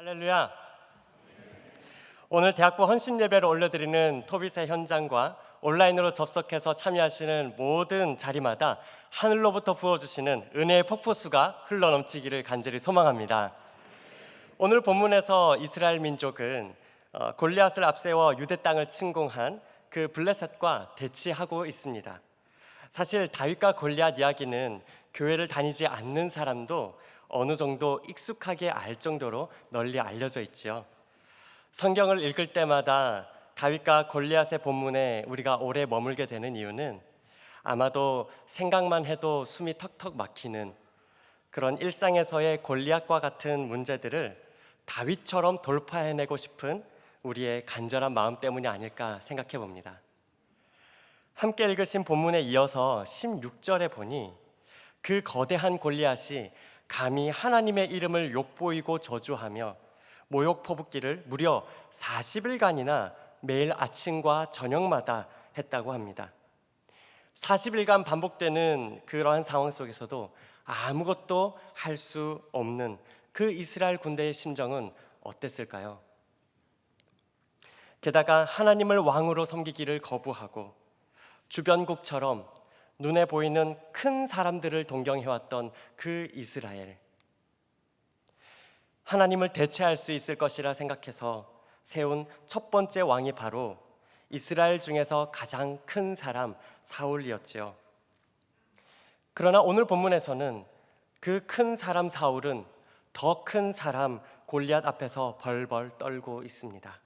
할렐루야. 오늘 대학부 헌신 예배를 올려드리는 토빗의 현장과 온라인으로 접속해서 참여하시는 모든 자리마다 하늘로부터 부어주시는 은혜의 폭포수가 흘러넘치기를 간절히 소망합니다. 오늘 본문에서 이스라엘 민족은 골리앗을 앞세워 유대 땅을 침공한 그 블레셋과 대치하고 있습니다. 사실 다윗과 골리앗 이야기는 교회를 다니지 않는 사람도 어느 정도 익숙하게 알 정도로 널리 알려져 있지요. 성경을 읽을 때마다 다윗과 골리앗의 본문에 우리가 오래 머물게 되는 이유는 아마도 생각만 해도 숨이 턱턱 막히는 그런 일상에서의 골리앗과 같은 문제들을 다윗처럼 돌파해내고 싶은 우리의 간절한 마음 때문이 아닐까 생각해 봅니다. 함께 읽으신 본문에 이어서 16절에 보니 그 거대한 골리앗이 감히 하나님의 이름을 욕보이고 저주하며 모욕 퍼붓기를 무려 40일간이나 매일 아침과 저녁마다 했다고 합니다. 40일간 반복되는 그러한 상황 속에서도 아무것도 할 수 없는 그 이스라엘 군대의 심정은 어땠을까요? 게다가 하나님을 왕으로 섬기기를 거부하고 주변국처럼 눈에 보이는 큰 사람들을 동경해왔던 그 이스라엘, 하나님을 대체할 수 있을 것이라 생각해서 세운 첫 번째 왕이 바로 이스라엘 중에서 가장 큰 사람 사울이었지요. 그러나 오늘 본문에서는 그 큰 사람 사울은 더 큰 사람 골리앗 앞에서 벌벌 떨고 있습니다.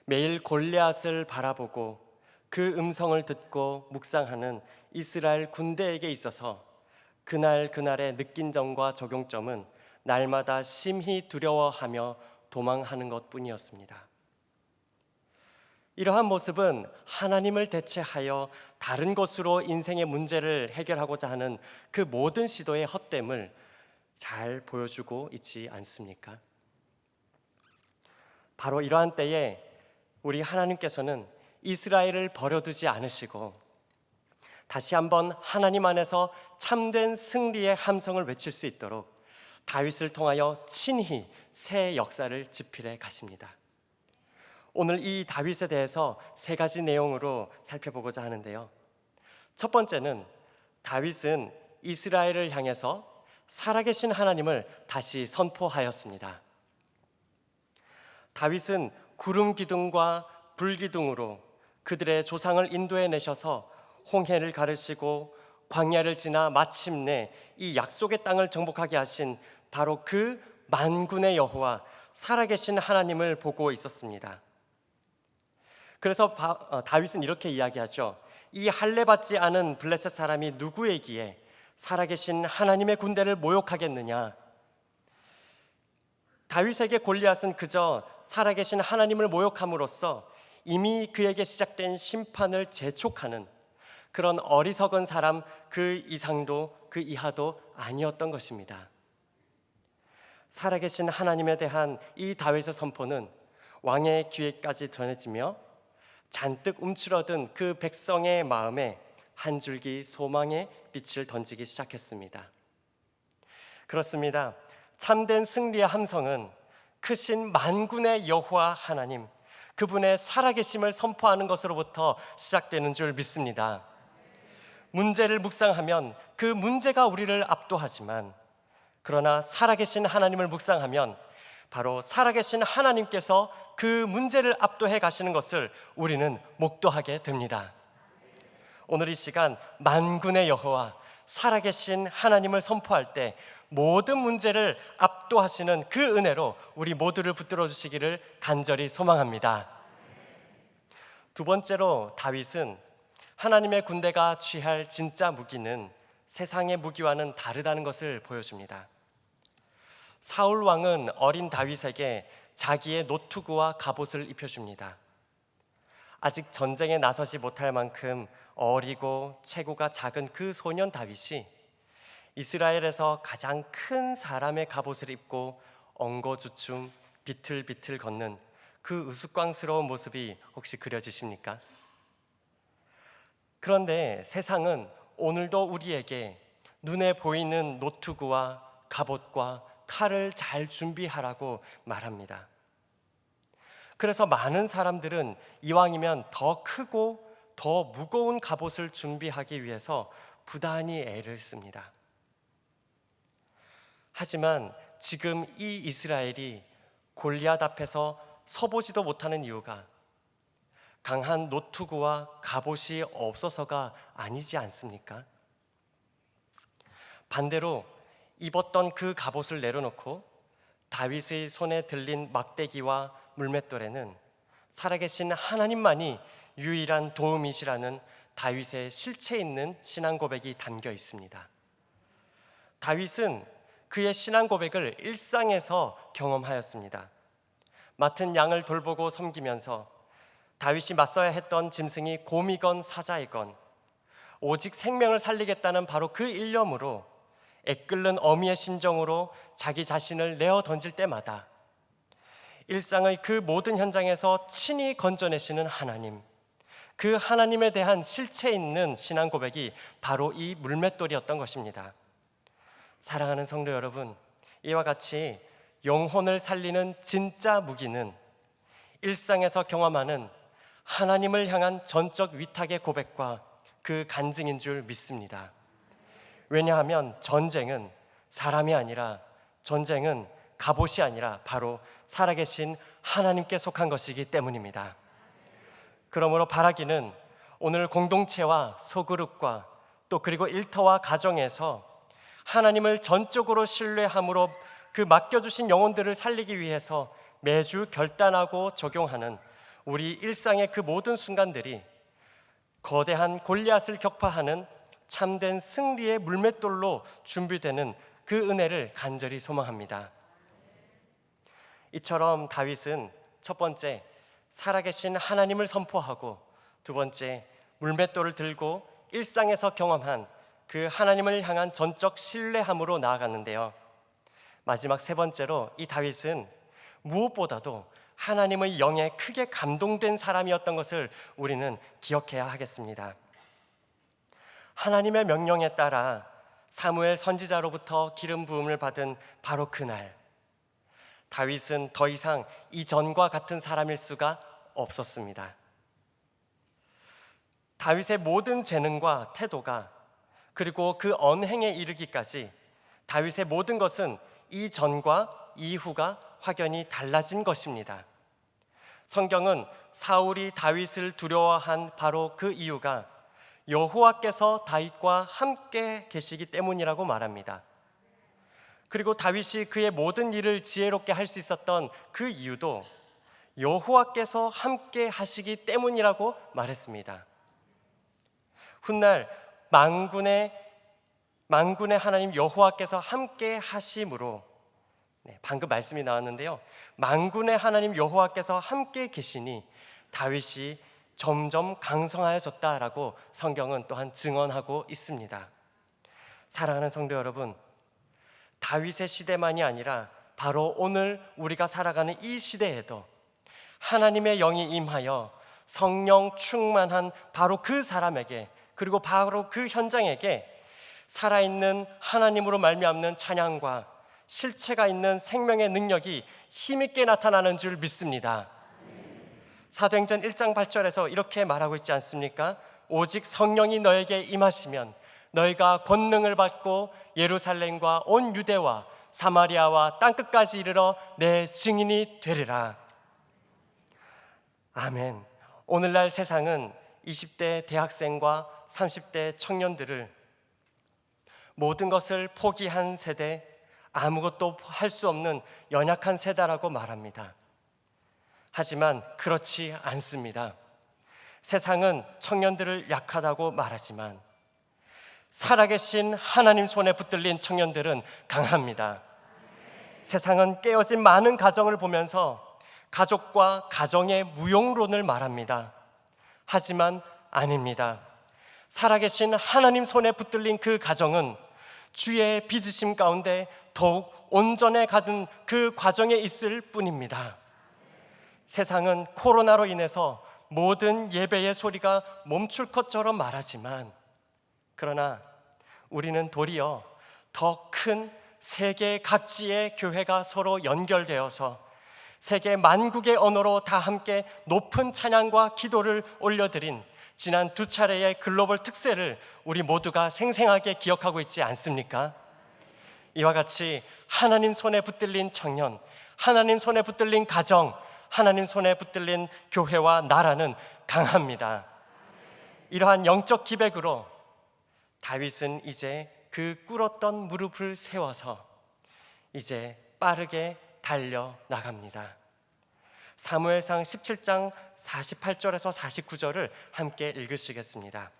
매일 골리앗을 바라보고 그 음성을 듣고 묵상하는 이스라엘 군대에게 있어서 그날의 느낀 점과 적용점은 날마다 심히 두려워하며 도망하는 것뿐이었습니다. 이러한 모습은 하나님을 대체하여 다른 것으로 인생의 문제를 해결하고자 하는 그 모든 시도의 헛됨을 잘 보여주고 있지 않습니까? 바로 이러한 때에 우리 하나님께서는 이스라엘을 버려두지 않으시고 다시 한번 하나님 안에서 참된 승리의 함성을 외칠 수 있도록 다윗을 통하여 친히 새 역사를 지필해 가십니다. 오늘 이 다윗에 대해서 세 가지 내용으로 살펴보고자 하는데요. 첫 번째는 다윗은 이스라엘을 향해서 살아계신 하나님을 다시 선포하였습니다. 다윗은 구름 기둥과 불 기둥으로 그들의 조상을 인도해 내셔서 홍해를 가르시고 광야를 지나 마침내 이 약속의 땅을 정복하게 하신 바로 그 만군의 여호와 살아계신 하나님을 보고 있었습니다. 그래서 다윗은 이렇게 이야기하죠. 이 할례받지 않은 블레셋 사람이 누구이기에 살아계신 하나님의 군대를 모욕하겠느냐. 다윗에게 골리앗은 그저 살아계신 하나님을 모욕함으로써 이미 그에게 시작된 심판을 재촉하는 그런 어리석은 사람 그 이상도 그 이하도 아니었던 것입니다. 살아계신 하나님에 대한 이 다윗의 선포는 왕의 귀에까지 전해지며 잔뜩 움츠러든 그 백성의 마음에 한 줄기 소망의 빛을 던지기 시작했습니다. 그렇습니다. 참된 승리의 함성은 크신 만군의 여호와 하나님, 그분의 살아계심을 선포하는 것으로부터 시작되는 줄 믿습니다. 문제를 묵상하면 그 문제가 우리를 압도하지만 그러나 살아계신 하나님을 묵상하면 바로 살아계신 하나님께서 그 문제를 압도해 가시는 것을 우리는 목도하게 됩니다. 오늘 이 시간 만군의 여호와 살아계신 하나님을 선포할 때 모든 문제를 압도하시는 그 은혜로 우리 모두를 붙들어 주시기를 간절히 소망합니다. 두 번째로 다윗은 하나님의 군대가 취할 진짜 무기는 세상의 무기와는 다르다는 것을 보여줍니다. 사울 왕은 어린 다윗에게 자기의 노투구와 갑옷을 입혀줍니다. 아직 전쟁에 나서지 못할 만큼 어리고 체구가 작은 그 소년 다윗이 이스라엘에서 가장 큰 사람의 갑옷을 입고 엉거주춤 비틀비틀 걷는 그 우스꽝스러운 모습이 혹시 그려지십니까? 그런데 세상은 오늘도 우리에게 눈에 보이는 노투구와 갑옷과 칼을 잘 준비하라고 말합니다. 그래서 많은 사람들은 이왕이면 더 크고 더 무거운 갑옷을 준비하기 위해서 부단히 애를 씁니다. 하지만 지금 이 이스라엘이 골리앗 앞에서 서보지도 못하는 이유가 강한 노투구와 갑옷이 없어서가 아니지 않습니까? 반대로 입었던 그 갑옷을 내려놓고 다윗의 손에 들린 막대기와 물맷돌에는 살아계신 하나님만이 유일한 도움이시라는 다윗의 실체 있는 신앙 고백이 담겨 있습니다. 다윗은 그의 신앙 고백을 일상에서 경험하였습니다. 맡은 양을 돌보고 섬기면서 다윗이 맞서야 했던 짐승이 곰이건 사자이건 오직 생명을 살리겠다는 바로 그 일념으로 애끓는 어미의 심정으로 자기 자신을 내어 던질 때마다 일상의 그 모든 현장에서 친히 건져내시는 하나님, 그 하나님에 대한 실체 있는 신앙 고백이 바로 이 물맷돌이었던 것입니다. 사랑하는 성도 여러분, 이와 같이 영혼을 살리는 진짜 무기는 일상에서 경험하는 하나님을 향한 전적 위탁의 고백과 그 간증인 줄 믿습니다. 왜냐하면 전쟁은 사람이 아니라, 전쟁은 갑옷이 아니라 바로 살아계신 하나님께 속한 것이기 때문입니다. 그러므로 바라기는 오늘 공동체와 소그룹과 또 그리고 일터와 가정에서 하나님을 전적으로 신뢰함으로 그 맡겨주신 영혼들을 살리기 위해서 매주 결단하고 적용하는 우리 일상의 그 모든 순간들이 거대한 골리앗을 격파하는 참된 승리의 물맷돌로 준비되는 그 은혜를 간절히 소망합니다. 이처럼 다윗은 첫 번째 살아계신 하나님을 선포하고, 두 번째 물맷돌을 들고 일상에서 경험한 그 하나님을 향한 전적 신뢰함으로 나아갔는데요, 마지막 세 번째로 이 다윗은 무엇보다도 하나님의 영에 크게 감동된 사람이었던 것을 우리는 기억해야 하겠습니다. 하나님의 명령에 따라 사무엘 선지자로부터 기름 부음을 받은 바로 그날, 다윗은 더 이상 이전과 같은 사람일 수가 없었습니다. 다윗의 모든 재능과 태도가, 그리고 그 언행에 이르기까지 다윗의 모든 것은 이전과 이후가 확연히 달라진 것입니다. 성경은 사울이 다윗을 두려워한 바로 그 이유가 여호와께서 다윗과 함께 계시기 때문이라고 말합니다. 그리고 다윗이 그의 모든 일을 지혜롭게 할 수 있었던 그 이유도 여호와께서 함께 하시기 때문이라고 말했습니다. 훗날 만군의 하나님 여호와께서 함께 하심으로, 방금 말씀이 나왔는데요, 만군의 하나님 여호와께서 함께 계시니 다윗이 점점 강성하여졌다라고 성경은 또한 증언하고 있습니다. 사랑하는 성도 여러분, 다윗의 시대만이 아니라 바로 오늘 우리가 살아가는 이 시대에도 하나님의 영이 임하여 성령 충만한 바로 그 사람에게, 그리고 바로 그 현장에게 살아있는 하나님으로 말미암는 찬양과 실체가 있는 생명의 능력이 힘있게 나타나는 줄 믿습니다. 사도행전 1장 8절에서 이렇게 말하고 있지 않습니까? 오직 성령이 너에게 임하시면 너희가 권능을 받고 예루살렘과 온 유대와 사마리아와 땅끝까지 이르러 내 증인이 되리라. 아멘. 오늘날 세상은 20대 대학생과 30대 청년들을 모든 것을 포기한 세대, 아무것도 할 수 없는 연약한 세대라고 말합니다. 하지만 그렇지 않습니다. 세상은 청년들을 약하다고 말하지만 살아계신 하나님 손에 붙들린 청년들은 강합니다. 세상은 깨어진 많은 가정을 보면서 가족과 가정의 무용론을 말합니다. 하지만 아닙니다. 살아계신 하나님 손에 붙들린 그 가정은 주의 빚으심 가운데 더욱 온전해 가는 그 과정에 있을 뿐입니다. 세상은 코로나로 인해서 모든 예배의 소리가 멈출 것처럼 말하지만, 그러나 우리는 도리어 더 큰 세계 각지의 교회가 서로 연결되어서 세계 만국의 언어로 다 함께 높은 찬양과 기도를 올려드린 지난 두 차례의 글로벌 특세를 우리 모두가 생생하게 기억하고 있지 않습니까? 이와 같이 하나님 손에 붙들린 청년, 하나님 손에 붙들린 가정, 하나님 손에 붙들린 교회와 나라는 강합니다. 이러한 영적 기백으로 다윗은 이제 그 꿇었던 무릎을 세워서 이제 빠르게 달려 나갑니다. 사무엘상 17장 48절에서 49절을 함께 읽으시겠습니다.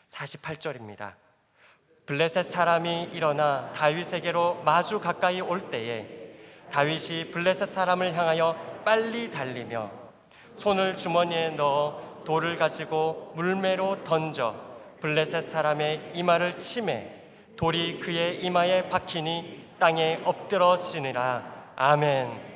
48절입니다. 블레셋 사람이 일어나 다윗에게로 마주 가까이 올 때에 다윗이 블레셋 사람을 향하여 빨리 달리며 손을 주머니에 넣어 돌을 가지고 물매로 던져 블레셋 사람의 이마를 치매 돌이 그의 이마에 박히니 땅에 엎드러지니라. 아멘.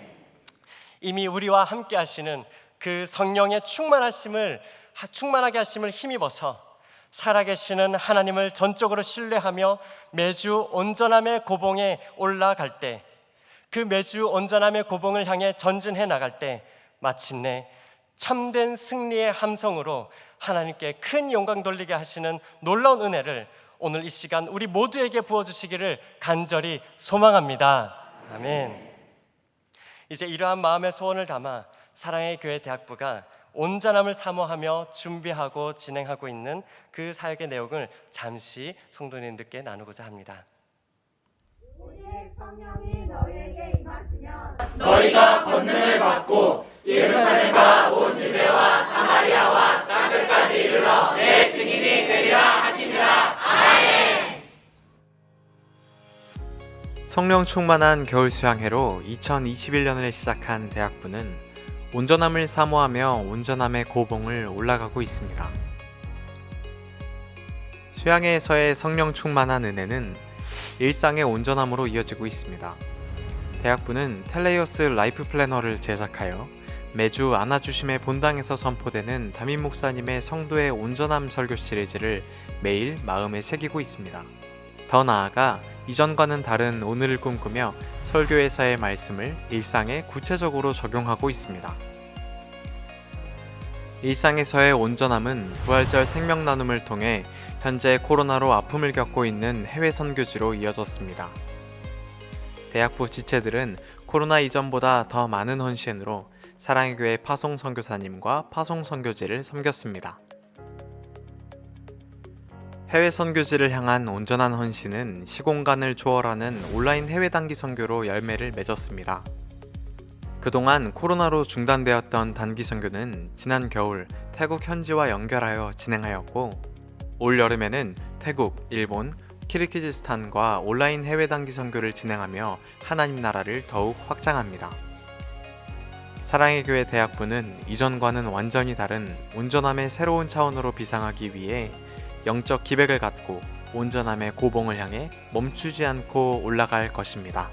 이미 우리와 함께 하시는 그 성령의 충만하게 하심을 힘입어서 살아계시는 하나님을 전적으로 신뢰하며 매주 온전함의 고봉에 올라갈 때, 그 매주 온전함의 고봉을 향해 전진해 나갈 때 마침내 참된 승리의 함성으로 하나님께 큰 영광 돌리게 하시는 놀라운 은혜를 오늘 이 시간 우리 모두에게 부어주시기를 간절히 소망합니다. 아멘. 이제 이러한 마음의 소원을 담아 사랑의 교회 대학부가 온전함을 사모하며 준비하고 진행하고 있는 그 사역의 내용을 잠시 성도님들께 나누고자 합니다. 오직 성령이 너희에게 임하시면 너희가 권능을 받고 예루살렘과 온 유대와 사마리아와 땅끝까지 이르러 내 증인이 되리라 하시니라. 아멘. 성령 충만한 겨울 수양회로 2021년을 시작한 대학부는 온전함을 사모하며 온전함의 고봉을 올라가고 있습니다. 수양회에서의 성령 충만한 은혜는 일상의 온전함으로 이어지고 있습니다. 대학부는 텔레이오스 라이프 플래너를 제작하여 매주 안아주심의 본당에서 선포되는 담임 목사님의 성도의 온전함 설교 시리즈를 매일 마음에 새기고 있습니다. 더 나아가 이전과는 다른 오늘을 꿈꾸며 설교에서의 말씀을 일상에 구체적으로 적용하고 있습니다. 일상에서의 온전함은 부활절 생명 나눔을 통해 현재 코로나로 아픔을 겪고 있는 해외 선교지로 이어졌습니다. 대학부 지체들은 코로나 이전보다 더 많은 헌신으로 사랑의 교회 파송 선교사님과 파송 선교지를 섬겼습니다. 해외 선교지를 향한 온전한 헌신은 시공간을 초월하는 온라인 해외 단기 선교로 열매를 맺었습니다. 그동안 코로나로 중단되었던 단기 선교는 지난 겨울 태국 현지와 연결하여 진행하였고, 올 여름에는 태국, 일본, 키르기즈스탄과 온라인 해외 단기 선교를 진행하며 하나님 나라를 더욱 확장합니다. 사랑의 교회 대학부는 이전과는 완전히 다른 온전함의 새로운 차원으로 비상하기 위해 영적 기백을 갖고 온전함의 고봉을 향해 멈추지 않고 올라갈 것입니다.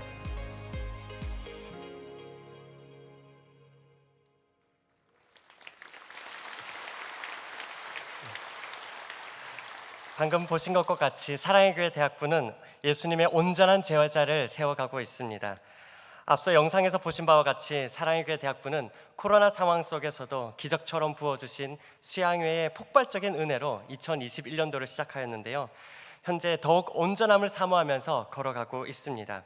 방금 보신 것과 같이 사랑의 교회 대학부는 예수님의 온전한 제자를 세워가고 있습니다. 앞서 영상에서 보신 바와 같이 사랑의 교회 대학부는 코로나 상황 속에서도 기적처럼 부어주신 수양회의 폭발적인 은혜로 2021년도를 시작하였는데요. 현재 더욱 온전함을 사모하면서 걸어가고 있습니다.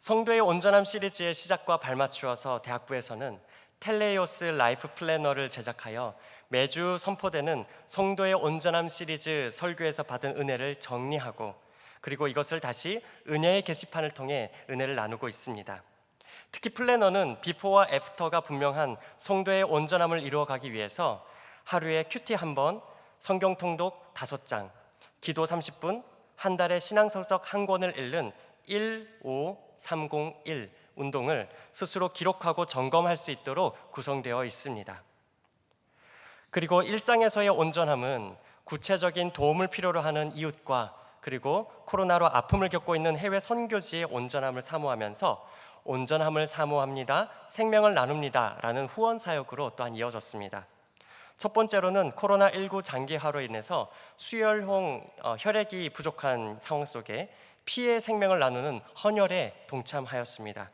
성도의 온전함 시리즈의 시작과 발맞추어서 대학부에서는 텔레이오스 라이프 플래너를 제작하여 매주 선포되는 성도의 온전함 시리즈 설교에서 받은 은혜를 정리하고, 그리고 이것을 다시 은혜의 게시판을 통해 은혜를 나누고 있습니다. 특히 플래너는 비포와 애프터가 분명한 성도의 온전함을 이루어가기 위해서 하루에 큐티 1번, 성경 통독 5장, 기도 30분, 한 달에 신앙서적 1권을 읽는 15301 운동을 스스로 기록하고 점검할 수 있도록 구성되어 있습니다. 그리고 일상에서의 온전함은 구체적인 도움을 필요로 하는 이웃과, 그리고 코로나로 아픔을 겪고 있는 해외 선교지의 온전함을 사모하면서 온전함을 사모합니다, 생명을 나눕니다 라는 후원 사역으로 또한 이어졌습니다. 첫 번째로는 코로나19 장기화로 인해서 수혈용 혈액이 부족한 상황 속에 피의 생명을 나누는 헌혈에 동참하였습니다.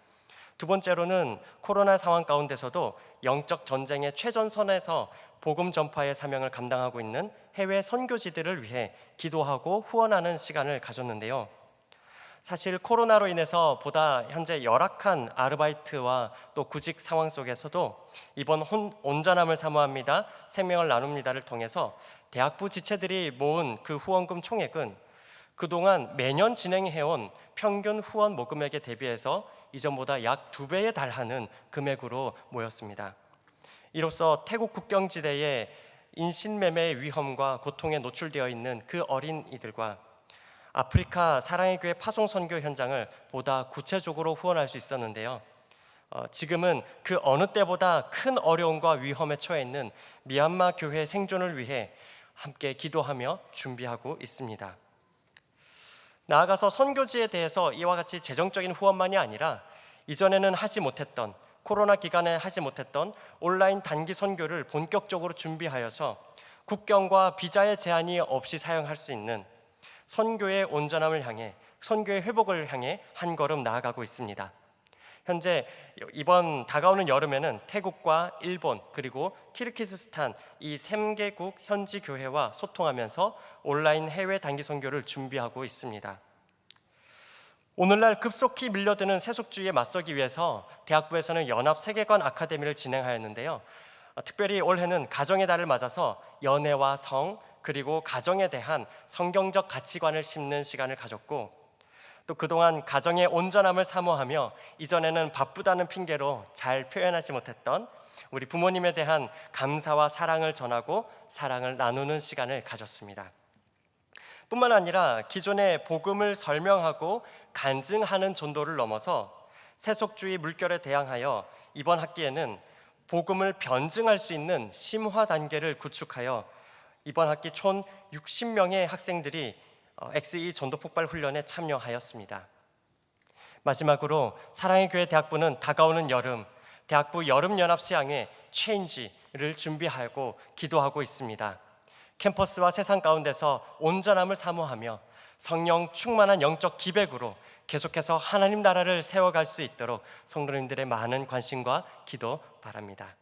두 번째로는 코로나 상황 가운데서도 영적 전쟁의 최전선에서 복음 전파의 사명을 감당하고 있는 해외 선교지들을 위해 기도하고 후원하는 시간을 가졌는데요. 사실 코로나로 인해서 보다 현재 열악한 아르바이트와 또 구직 상황 속에서도 이번 온전함을 사모합니다, 생명을 나눕니다를 통해서 대학부 지체들이 모은 그 후원금 총액은 그동안 매년 진행해온 평균 후원 모금액에 대비해서 이전보다 약 2배에 달하는 금액으로 모였습니다. 이로써 태국 국경지대에 인신매매의 위험과 고통에 노출되어 있는 그 어린이들과 아프리카 사랑의 교회 파송 선교 현장을 보다 구체적으로 후원할 수 있었는데요. 지금은 그 어느 때보다 큰 어려움과 위험에 처해 있는 미얀마 교회 생존을 위해 함께 기도하며 준비하고 있습니다. 나아가서 선교지에 대해서 이와 같이 재정적인 후원만이 아니라 이전에는 하지 못했던, 코로나 기간에 하지 못했던 온라인 단기 선교를 본격적으로 준비하여서 국경과 비자의 제한이 없이 사용할 수 있는 선교의 온전함을 향해, 선교의 회복을 향해 한 걸음 나아가고 있습니다. 현재 이번 다가오는 여름에는 태국과 일본 그리고 키르기스스탄 이 3개국 현지 교회와 소통하면서 온라인 해외 단기 선교를 준비하고 있습니다. 오늘날 급속히 밀려드는 세속주의에 맞서기 위해서 대학부에서는 연합 세계관 아카데미를 진행하였는데요. 특별히 올해는 가정의 달을 맞아서 연애와 성 그리고 가정에 대한 성경적 가치관을 심는 시간을 가졌고, 또 그동안 가정의 온전함을 사모하며 이전에는 바쁘다는 핑계로 잘 표현하지 못했던 우리 부모님에 대한 감사와 사랑을 전하고 사랑을 나누는 시간을 가졌습니다. 뿐만 아니라 기존의 복음을 설명하고 간증하는 전도를 넘어서 세속주의 물결에 대항하여 이번 학기에는 복음을 변증할 수 있는 심화 단계를 구축하여 이번 학기 총 60명의 학생들이 XE 전도 폭발 훈련에 참여하였습니다. 마지막으로 사랑의 교회 대학부는 다가오는 여름, 대학부 여름연합 수양회 체인지를 준비하고 기도하고 있습니다. 캠퍼스와 세상 가운데서 온전함을 사모하며 성령 충만한 영적 기백으로 계속해서 하나님 나라를 세워갈 수 있도록 성도님들의 많은 관심과 기도 바랍니다.